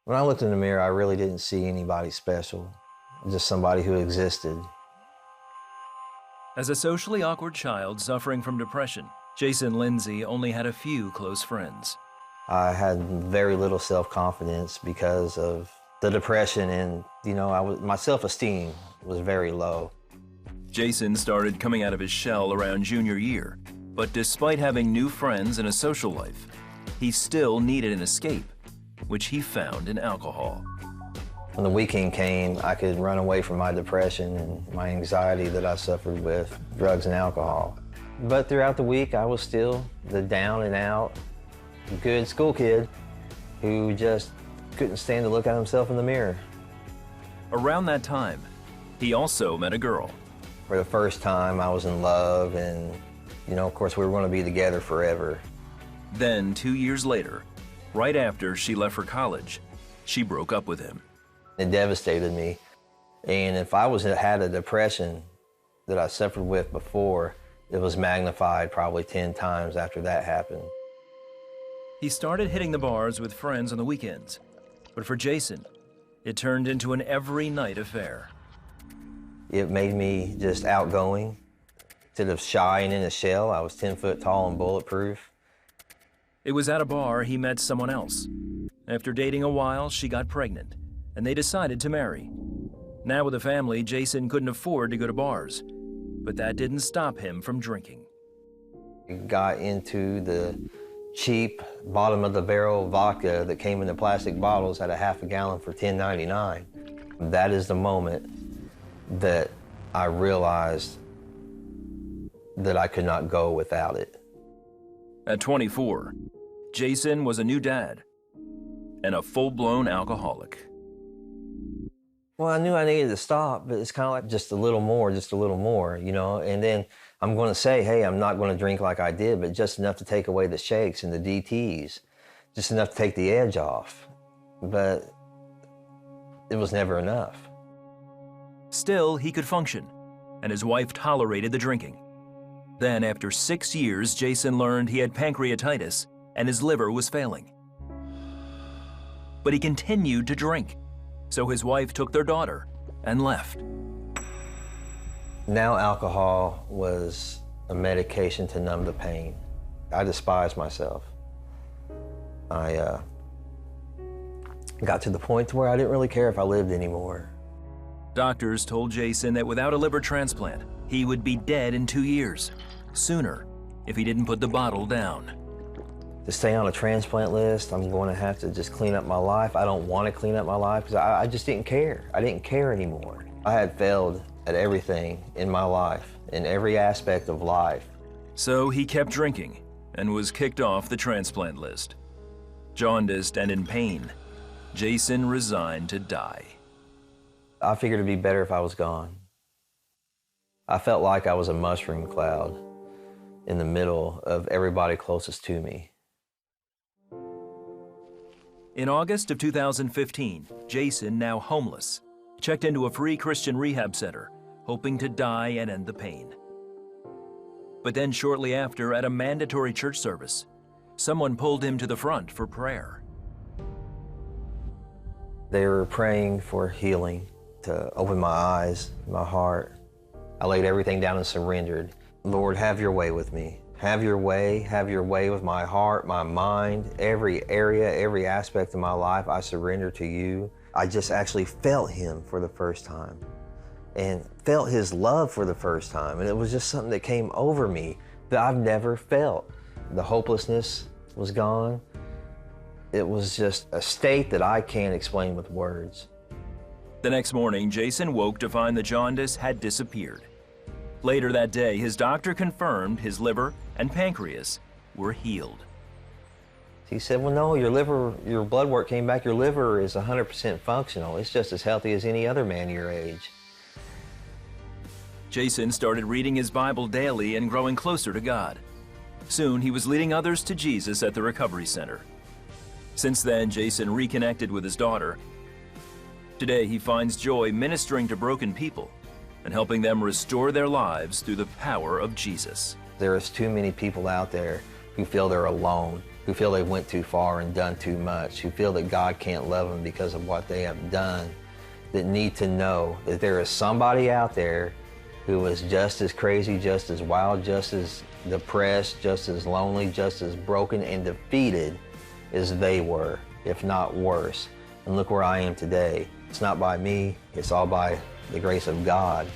When I looked in the mirror, I really didn't see anybody special, just somebody who existed. As a socially awkward child suffering from depression, Jason Lindsay only had a few close friends. I had very little self-confidence because of the depression, and my self-esteem was very low. Jason started coming out of his shell around junior year, but despite having new friends and a social life, he still needed an escape, which he found in alcohol. When the weekend came, I could run away from my depression and my anxiety that I suffered with drugs and alcohol. But throughout the week, I was still the down and out, good school kid who just couldn't stand to look at himself in the mirror. Around that time, he also met a girl. For the first time, I was in love, and, of course, we were going to be together forever. Then, 2 years later, right after she left for college, she broke up with him. It devastated me. And if I had a depression that I suffered with before, it was magnified probably 10 times after that happened. He started hitting the bars with friends on the weekends. But for Jason, it turned into an every night affair. It made me just outgoing. Instead of shy and in a shell, I was 10 foot tall and bulletproof. It was at a bar he met someone else. After dating a while, she got pregnant, and they decided to marry. Now with a family, Jason couldn't afford to go to bars, but that didn't stop him from drinking. I got into the cheap bottom-of-the-barrel vodka that came in the plastic bottles at a half a gallon for $10.99. That is the moment that I realized that I could not go without it. At 24, Jason was a new dad and a full-blown alcoholic. Well, I knew I needed to stop, but it's kind of like just a little more, and then I'm going to say, hey, I'm not going to drink like I did, but just enough to take away the shakes and the DTs, just enough to take the edge off. But it was never enough. Still, he could function, and his wife tolerated the drinking. Then, after 6 years, Jason learned he had pancreatitis and his liver was failing. But he continued to drink, so his wife took their daughter and left. Now alcohol was a medication to numb the pain. I despised myself. I got to the point where I didn't really care if I lived anymore. Doctors told Jason that without a liver transplant, he would be dead in 2 years, sooner if he didn't put the bottle down. To stay on a transplant list, I'm going to have to just clean up my life. I don't want to clean up my life because I just didn't care. I didn't care anymore. I had failed at everything in my life, in every aspect of life. So he kept drinking and was kicked off the transplant list. Jaundiced and in pain, Jason resigned to die. I figured it'd be better if I was gone. I felt like I was a mushroom cloud in the middle of everybody closest to me. In August of 2015, Jason, now homeless, checked into a free Christian rehab center, hoping to die and end the pain. But then shortly after, at a mandatory church service, someone pulled him to the front for prayer. They were praying for healing, to open my eyes, my heart. I laid everything down and surrendered. Lord, have your way with me. Have your way with my heart, my mind, every area, every aspect of my life, I surrender to you. I just actually felt him for the first time and felt his love for the first time. And it was just something that came over me that I've never felt. The hopelessness was gone. It was just a state that I can't explain with words. The next morning, Jason woke to find the jaundice had disappeared. Later that day, his doctor confirmed his liver and pancreas were healed. He said, well, no, your blood work came back, your liver is 100% functional. It's just as healthy as any other man your age. Jason started reading his Bible daily and growing closer to God. Soon, he was leading others to Jesus at the recovery center. Since then, Jason reconnected with his daughter. Today, he finds joy ministering to broken people and helping them restore their lives through the power of Jesus. There is too many people out there who feel they're alone, who feel they went too far and done too much, who feel that God can't love them because of what they have done, that need to know that there is somebody out there who is just as crazy, just as wild, just as depressed, just as lonely, just as broken and defeated as they were, if not worse. And look where I am today. It's not by me, it's all by the grace of God.